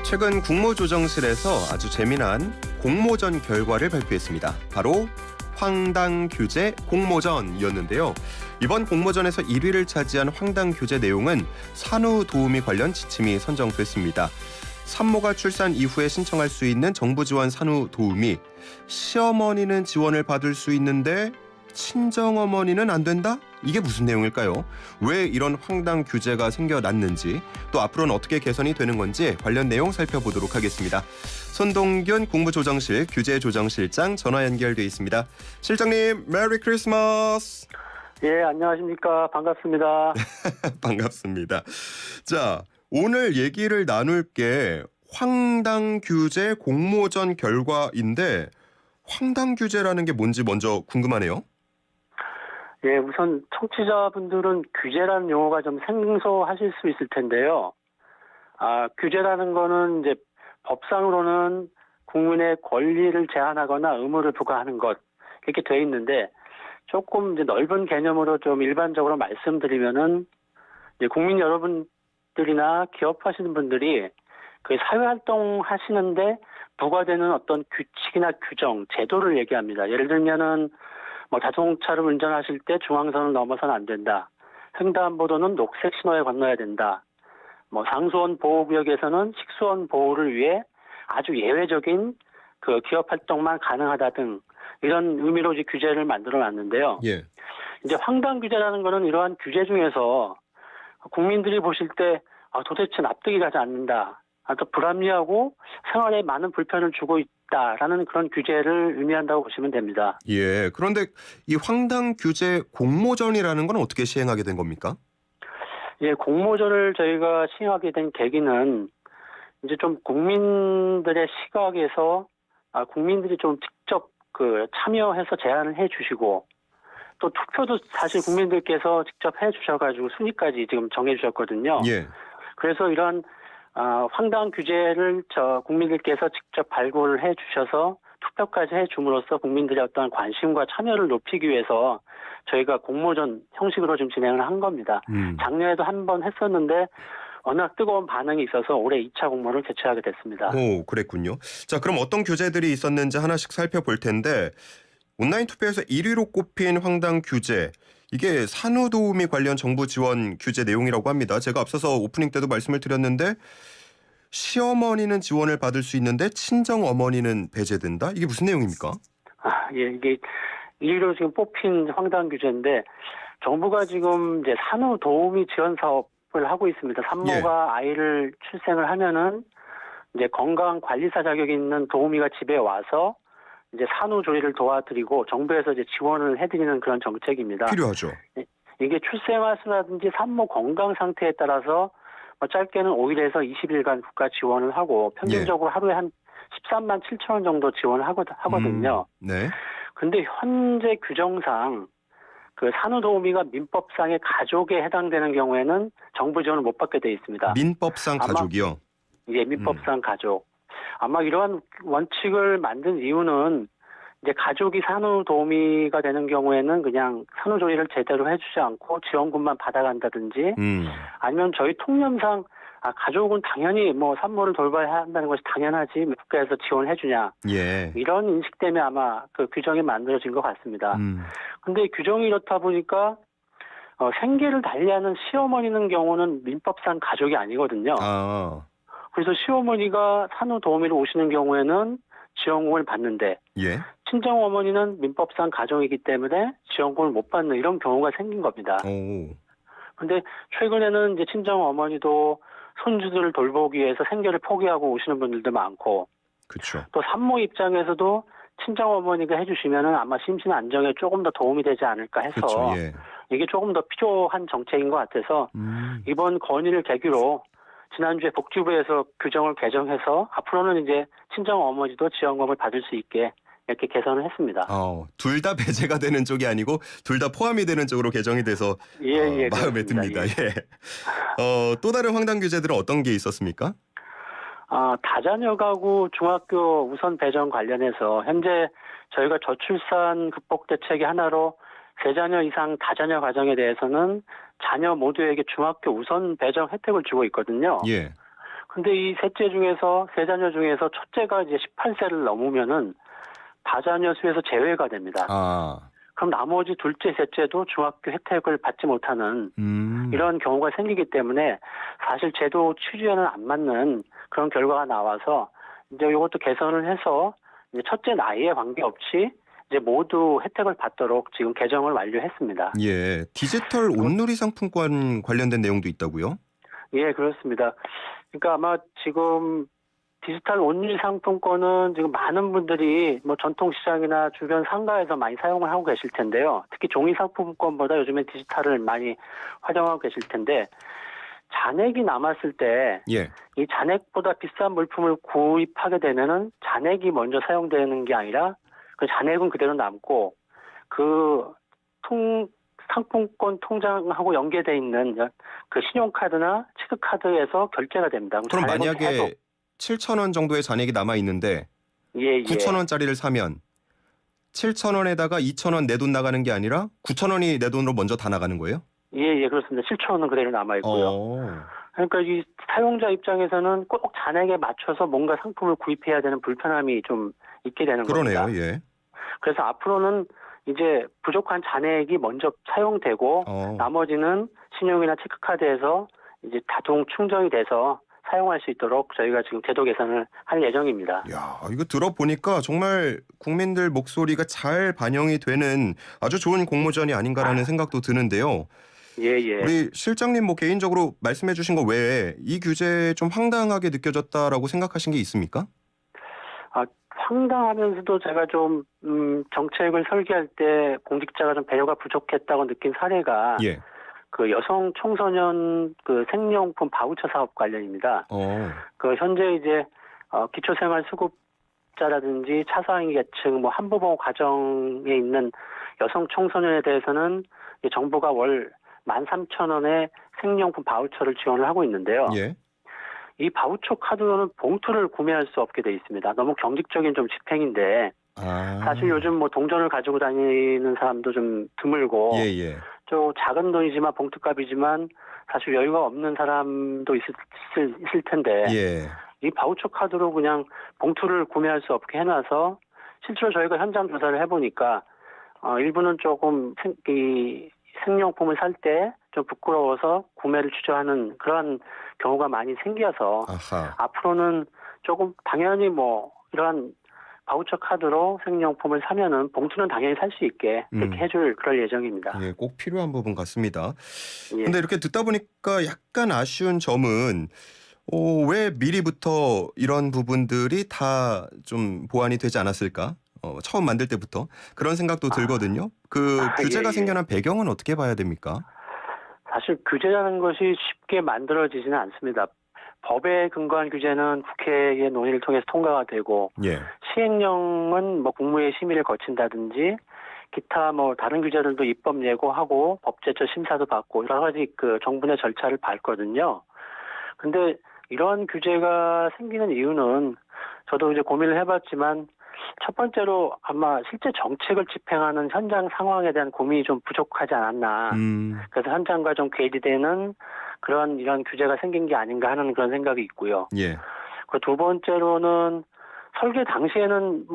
최근 국무조정실에서 아주 재미난 공모전 결과를 발표했습니다. 바로 황당규제 공모전이었는데요. 이번 공모전에서 1위를 차지한 황당규제 내용은 산후도우미 관련 지침이 선정됐습니다. 산모가 출산 이후에 신청할 수 있는 정부 지원 산후도우미, 시어머니는 지원을 받을 수 있는데 친정어머니는 안 된다? 이게 무슨 내용일까요? 왜 이런 황당 규제가 생겨났는지, 또 앞으로는 어떻게 개선이 되는 건지 관련 내용 살펴보도록 하겠습니다. 손동균 국무조정실 규제조정실장 전화 연결돼 있습니다. 실장님, 메리 크리스마스. 예, 안녕하십니까. 반갑습니다. 반갑습니다. 자, 오늘 얘기를 나눌 게 황당 규제 공모전 결과인데, 황당 규제라는 게 뭔지 먼저 궁금하네요. 예, 우선 청취자분들은 규제라는 용어가 좀 생소하실 수 있을 텐데요. 규제라는 거는 이제 법상으로는 국민의 권리를 제한하거나 의무를 부과하는 것, 이렇게 돼 있는데, 조금 이제 넓은 개념으로 좀 일반적으로 말씀드리면은, 이제 국민 여러분들이나 기업하시는 분들이 그 사회활동 하시는데 부과되는 어떤 규칙이나 규정, 제도를 얘기합니다. 예를 들면은 뭐 자동차를 운전하실 때 중앙선을 넘어서는 안 된다. 횡단보도는 녹색 신호에 건너야 된다. 뭐 상수원 보호구역에서는 식수원 보호를 위해 아주 예외적인 그 기업 활동만 가능하다 등 이런 의미로 이제 규제를 만들어 놨는데요. 예. 이제 황당 규제라는 거는 이러한 규제 중에서 국민들이 보실 때 도대체 납득이 가지 않는다. 또 불합리하고 생활에 많은 불편을 주고 있다라는 그런 규제를 의미한다고 보시면 됩니다. 예. 그런데 이 황당 규제 공모전이라는 건 어떻게 시행하게 된 겁니까? 예, 공모전을 저희가 시행하게 된 계기는 이제 좀 국민들의 시각에서 국민들이 좀 직접 그 참여해서 제안을 해 주시고 또 투표도 사실 국민들께서 직접 해 주셔가지고 순위까지 지금 정해 주셨거든요. 예. 그래서 이런 황당 규제를 국민들께서 직접 발굴을 해 주셔서 투표까지 해 줌으로써 국민들의 어떤 관심과 참여를 높이기 위해서 저희가 공모전 형식으로 좀 진행을 한 겁니다. 작년에도 한 번 했었는데 워낙 뜨거운 반응이 있어서 올해 2차 공모를 개최하게 됐습니다. 오, 그랬군요. 자, 그럼 어떤 규제들이 있었는지 하나씩 살펴볼 텐데, 온라인 투표에서 1위로 꼽힌 황당 규제, 이게 산후도우미 관련 정부 지원 규제 내용이라고 합니다. 제가 앞서서 오프닝 때도 말씀을 드렸는데, 시어머니는 지원을 받을 수 있는데 친정어머니는 배제된다? 이게 무슨 내용입니까? 예, 이게 1위로 지금 뽑힌 황당 규제인데 정부가 지금 이제 산후도우미 지원 사업을 하고 있습니다. 산모가 아이를 출생을 하면은 이제 건강관리사 자격이 있는 도우미가 집에 와서 이제 산후조리를 도와드리고 정부에서 이제 지원을 해드리는 그런 정책입니다. 필요하죠. 이게 출생아 수라든지 산모 건강 상태에 따라서 짧게는 5일에서 20일간 국가 지원을 하고 평균적으로 하루에 한 13만 7천 원 정도 지원을 하거든요. 네. 근데 현재 규정상 그 산후도우미가 민법상의 가족에 해당되는 경우에는 정부 지원을 못 받게 돼 있습니다. 민법상 가족이요? 예, 민법상 가족. 아마 이러한 원칙을 만든 이유는 이제 가족이 산후도우미가 되는 경우에는 그냥 산후조리를 제대로 해주지 않고 지원금만 받아간다든지 아니면 저희 통념상 가족은 당연히 뭐 산모를 돌봐야 한다는 것이 당연하지 국가에서 지원해주냐 이런 인식 때문에 아마 그 규정이 만들어진 것 같습니다. 근데 규정이 이렇다 보니까 생계를 달리하는 시어머니는 경우는 민법상 가족이 아니거든요. 그래서 시어머니가 산후도우미로 오시는 경우에는 지원금을 받는데 친정어머니는 민법상 가족이기 때문에 지원금을 못 받는 이런 경우가 생긴 겁니다. 그런데 최근에는 이제 친정어머니도 손주들을 돌보기 위해서 생계를 포기하고 오시는 분들도 많고 그렇죠. 또 산모 입장에서도 친정어머니가 해주시면은 아마 심신 안정에 조금 더 도움이 되지 않을까 해서 그렇죠. 이게 조금 더 필요한 정책인 것 같아서 이번 건의를 계기로 지난주에 복지부에서 규정을 개정해서 앞으로는 이제 친정어머니도 지원금을 받을 수 있게 이렇게 개선을 했습니다. 둘 다 배제가 되는 쪽이 아니고 둘 다 포함이 되는 쪽으로 개정이 돼서 마음에 듭니다. 또 다른 황당 규제들은 어떤 게 있었습니까? 다자녀 가구 중학교 우선 배정 관련해서 현재 저희가 저출산 극복 대책의 하나로 3자녀 이상 다자녀 가정에 대해서는 자녀 모두에게 중학교 우선 배정 혜택을 주고 있거든요. 근데 이 셋째 중에서 세 자녀 중에서 첫째가 이제 18세를 넘으면은 다자녀 수에서 제외가 됩니다. 아, 그럼 나머지 둘째, 셋째도 중학교 혜택을 받지 못하는 이런 경우가 생기기 때문에 사실 제도 취지에는 안 맞는 그런 결과가 나와서 이제 이것도 개선을 해서 이제 첫째 나이에 관계없이 이제 모두 혜택을 받도록 지금 개정을 완료했습니다. 예, 디지털 온누리 상품권 관련된 내용도 있다고요? 예, 그렇습니다. 그러니까 아마 지금 디지털 온누리 상품권은 지금 많은 분들이 뭐 전통시장이나 주변 상가에서 많이 사용을 하고 계실 텐데요. 특히 종이 상품권보다 요즘엔 디지털을 많이 활용하고 계실 텐데 잔액이 남았을 때 예, 이 잔액보다 비싼 물품을 구입하게 되면은 잔액이 먼저 사용되는 게 아니라 그 잔액은 그대로 남고 그 상품권 통장하고 연계돼 있는 그 신용카드나 체크카드에서 결제가 됩니다. 그럼 잔액은 만약에 계속 7,000원 정도의 잔액이 남아 있는데 예. 9,000원짜리를 사면 7,000원에다가 2,000원 내 돈 나가는 게 아니라 9,000원이 내 돈으로 먼저 다 나가는 거예요? 예, 그렇습니다. 7,000원은 그대로 남아 있고요. 어. 그러니까 이 사용자 입장에서는 꼭 잔액에 맞춰서 뭔가 상품을 구입해야 되는 불편함이 좀 있게 되는 그러네요. 겁니다. 예. 그래서 앞으로는 이제 부족한 잔액이 먼저 사용되고 나머지는 신용이나 체크카드에서 이제 자동 충전이 돼서 사용할 수 있도록 저희가 지금 제도 개선을 할 예정입니다. 야, 이거 들어보니까 정말 국민들 목소리가 잘 반영이 되는 아주 좋은 공모전이 아닌가라는 생각도 드는데요. 예. 우리 실장님 뭐 개인적으로 말씀해 주신 거 외에 이 규제 좀 황당하게 느껴졌다라고 생각하신 게 있습니까? 황당하면서도 제가 좀 정책을 설계할 때 공직자가 좀 배려가 부족했다고 느낀 사례가 예. 그 여성 청소년 그 생리용품 바우처 사업 관련입니다. 그 현재 이제 기초생활수급자라든지 차상위 계층, 뭐 한부모 가정에 있는 여성 청소년에 대해서는 정부가 월 13,000원의 생리용품 바우처를 지원을 하고 있는데요. 예. 이 바우처 카드로는 봉투를 구매할 수 없게 돼 있습니다. 너무 경직적인 좀 집행인데 사실 요즘 뭐 동전을 가지고 다니는 사람도 좀 드물고 예. 좀 작은 돈이지만 봉투값이지만 사실 여유가 없는 사람도 있을 텐데 예. 이 바우처 카드로 그냥 봉투를 구매할 수 없게 해놔서 실제로 저희가 현장 조사를 해보니까 일부는 조금 이 생리용품을 살 때 좀 부끄러워서 구매를 주저하는 그런 경우가 많이 생겨서 아하. 앞으로는 조금 당연히 뭐 이러한 바우처 카드로 생리용품을 사면은 봉투는 당연히 살 수 있게 그렇게 해줄 그럴 예정입니다. 예, 꼭 필요한 부분 같습니다. 예. 근데 이렇게 듣다 보니까 약간 아쉬운 점은 왜 미리부터 이런 부분들이 다 좀 보완이 되지 않았을까? 처음 만들 때부터 그런 생각도 들거든요. 그 규제가 생겨난 배경은 어떻게 봐야 됩니까? 사실 규제라는 것이 쉽게 만들어지지는 않습니다. 법에 근거한 규제는 국회의 논의를 통해서 통과가 되고 예. 시행령은 뭐 국무회의 심의를 거친다든지 기타 뭐 다른 규제들도 입법 예고하고 법제처 심사도 받고 여러 가지 그 정부의 절차를 밟거든요. 근데 이런 규제가 생기는 이유는 저도 이제 고민을 해봤지만 첫 번째로 아마 실제 정책을 집행하는 현장 상황에 대한 고민이 좀 부족하지 않았나. 그래서 현장과 좀 괴리되는 이런 규제가 생긴 게 아닌가 하는 그런 생각이 있고요. 예. 그 두 번째로는 설계 당시에는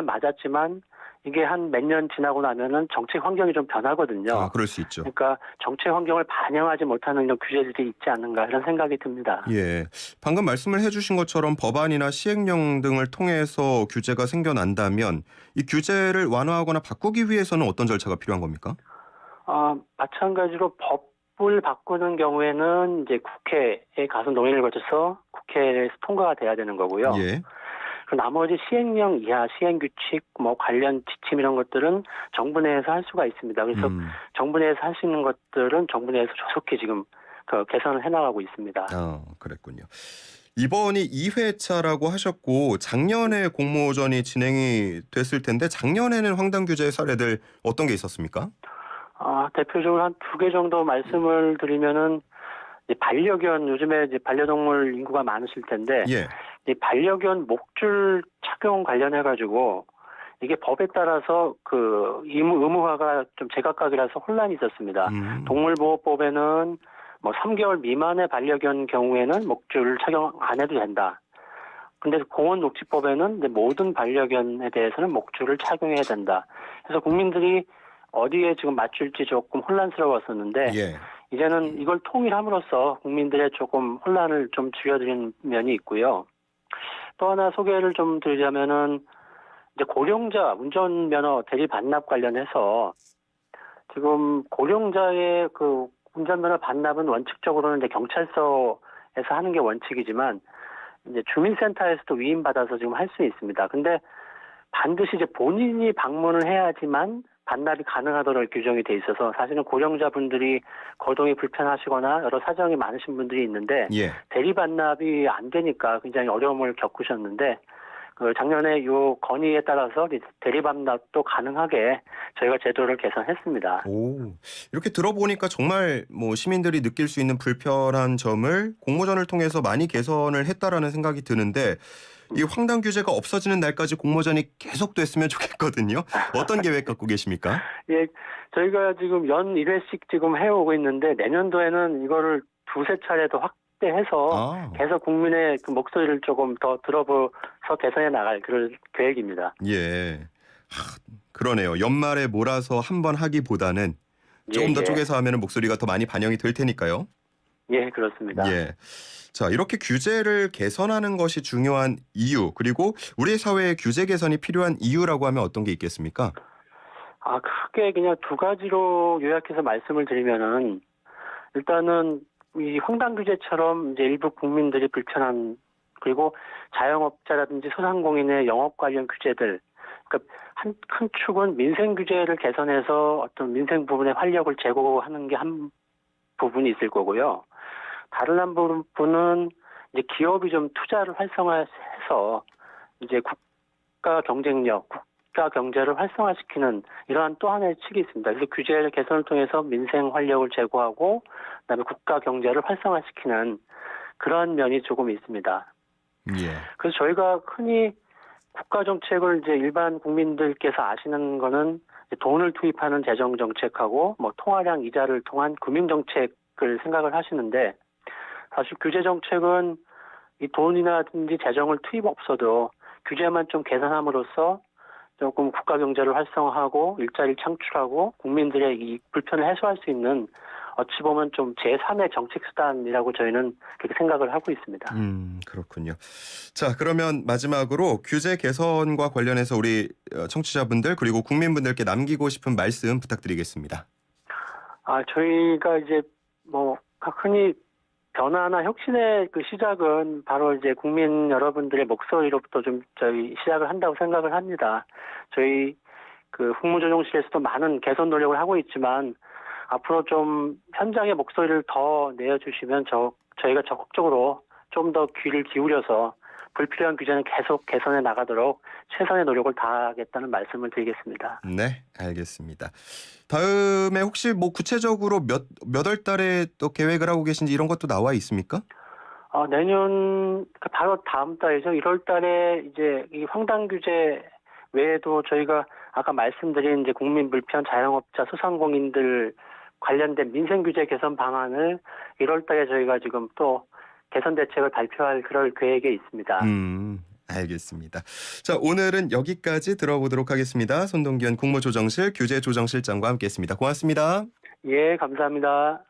맞았지만 이게 한 몇 년 지나고 나면은 정책 환경이 좀 변하거든요. 그럴 수 있죠. 그러니까 정책 환경을 반영하지 못하는 이런 규제들이 있지 않는가 이런 생각이 듭니다. 예. 방금 말씀을 해주신 것처럼 법안이나 시행령 등을 통해서 규제가 생겨난다면 이 규제를 완화하거나 바꾸기 위해서는 어떤 절차가 필요한 겁니까? 마찬가지로 법을 바꾸는 경우에는 이제 국회에 가서 논의를 거쳐서 국회에서 통과가 돼야 되는 거고요. 예. 그 나머지 시행령 이하 시행규칙 뭐 관련 지침 이런 것들은 정부 내에서 할 수가 있습니다. 그래서 정부 내에서 할 수 있는 것들은 정부 내에서 조속히 지금 개선을 해나가고 있습니다. 그랬군요. 이번이 2회차라고 하셨고 작년에 공모전이 진행이 됐을 텐데 작년에는 황당 규제 사례들 어떤 게 있었습니까? 대표적으로 한 2개 정도 말씀을 드리면은 반려견 요즘에 이제 반려동물 인구가 많으실 텐데 예. 이 반려견 목줄 착용 관련해 가지고 이게 법에 따라서 그 의무화가 좀 제각각이라서 혼란이 있었습니다. 동물보호법에는 뭐 3개월 미만의 반려견 경우에는 목줄 착용 안 해도 된다. 근데 공원녹지법에는 이제 모든 반려견에 대해서는 목줄을 착용해야 된다. 그래서 국민들이 어디에 지금 맞출지 조금 혼란스러웠었는데 예. 이제는 이걸 통일함으로써 국민들의 조금 혼란을 좀 줄여드리는 면이 있고요. 또 하나 소개를 좀 드리자면은 이제 고령자 운전면허 대리 반납 관련해서 지금 고령자의 그 운전면허 반납은 원칙적으로는 이제 경찰서에서 하는 게 원칙이지만 이제 주민센터에서도 위임받아서 지금 할 수 있습니다. 근데 반드시 이제 본인이 방문을 해야지만 반납이 가능하도록 규정이 돼 있어서 사실은 고령자분들이 거동이 불편하시거나 여러 사정이 많으신 분들이 있는데 예. 대리 반납이 안 되니까 굉장히 어려움을 겪으셨는데 그 작년에 요 건의에 따라서 대리 반납도 가능하게 저희가 제도를 개선했습니다. 오, 이렇게 들어보니까 정말 뭐 시민들이 느낄 수 있는 불편한 점을 공모전을 통해서 많이 개선을 했다라는 생각이 드는데 이 황당 규제가 없어지는 날까지 공모전이 계속됐으면 좋겠거든요. 어떤 계획 갖고 계십니까? 예, 저희가 지금 연 1회씩 지금 해오고 있는데 내년도에는 이거를 두세 차례 더 확대해서 아, 계속 국민의 그 목소리를 조금 더 들어보서 개선해 나갈 그런 계획입니다. 예. 그러네요. 연말에 몰아서 한 번 하기보다는 조금 더 예. 쪼개서 하면 목소리가 더 많이 반영이 될 테니까요. 예, 그렇습니다. 예. 자, 이렇게 규제를 개선하는 것이 중요한 이유, 그리고 우리 사회의 규제 개선이 필요한 이유라고 하면 어떤 게 있겠습니까? 크게 그냥 두 가지로 요약해서 말씀을 드리면은 일단은 이 황당 규제처럼 이제 일부 국민들이 불편한 그리고 자영업자라든지 소상공인의 영업 관련 규제들 그러니까 한 큰 축은 민생 규제를 개선해서 어떤 민생 부분의 활력을 제고하는 게 한 부분이 있을 거고요. 다른 한 부분은 이제 기업이 좀 투자를 활성화해서 이제 국가 경쟁력, 국가 경제를 활성화시키는 이러한 또 하나의 측이 있습니다. 그래서 규제 개선을 통해서 민생 활력을 제고하고 그다음에 국가 경제를 활성화시키는 그러한 면이 조금 있습니다. 예. 그래서 저희가 흔히 국가 정책을 이제 일반 국민들께서 아시는 거는 돈을 투입하는 재정 정책하고 뭐 통화량 이자를 통한 금융 정책을 생각을 하시는데 사실 규제 정책은 이 돈이라든지 재정을 투입 없어도 규제만 좀 개선함으로써 조금 국가 경제를 활성화하고 일자리를 창출하고 국민들의 이 불편을 해소할 수 있는 어찌 보면 좀 제3의 정책 수단이라고 저희는 그렇게 생각을 하고 있습니다. 그렇군요. 자, 그러면 마지막으로 규제 개선과 관련해서 우리 청취자분들 그리고 국민분들께 남기고 싶은 말씀 부탁드리겠습니다. 저희가 이제 뭐 흔히 변화나 혁신의 그 시작은 바로 이제 국민 여러분들의 목소리로부터 좀 저희 시작을 한다고 생각을 합니다. 저희 그 국무조정실에서도 많은 개선 노력을 하고 있지만 앞으로 좀 현장의 목소리를 더 내어주시면 저희가 적극적으로 좀 더 귀를 기울여서 불필요한 규제는 계속 개선해 나가도록 최선의 노력을 다하겠다는 말씀을 드리겠습니다. 네, 알겠습니다. 다음에 혹시 뭐 구체적으로 몇 월 달에 또 계획을 하고 계신지 이런 것도 나와 있습니까? 내년 바로 다음 달이죠. 1월 달에 이제 이 황당 규제 외에도 저희가 아까 말씀드린 이제 국민 불편 자영업자 소상공인들 관련된 민생 규제 개선 방안을 1월 달에 저희가 지금 또 개선 대책을 발표할 그럴 계획에 있습니다. 알겠습니다. 자, 오늘은 여기까지 들어보도록 하겠습니다. 손동기현 국무조정실 규제조정실장과 함께했습니다. 고맙습니다. 예, 감사합니다.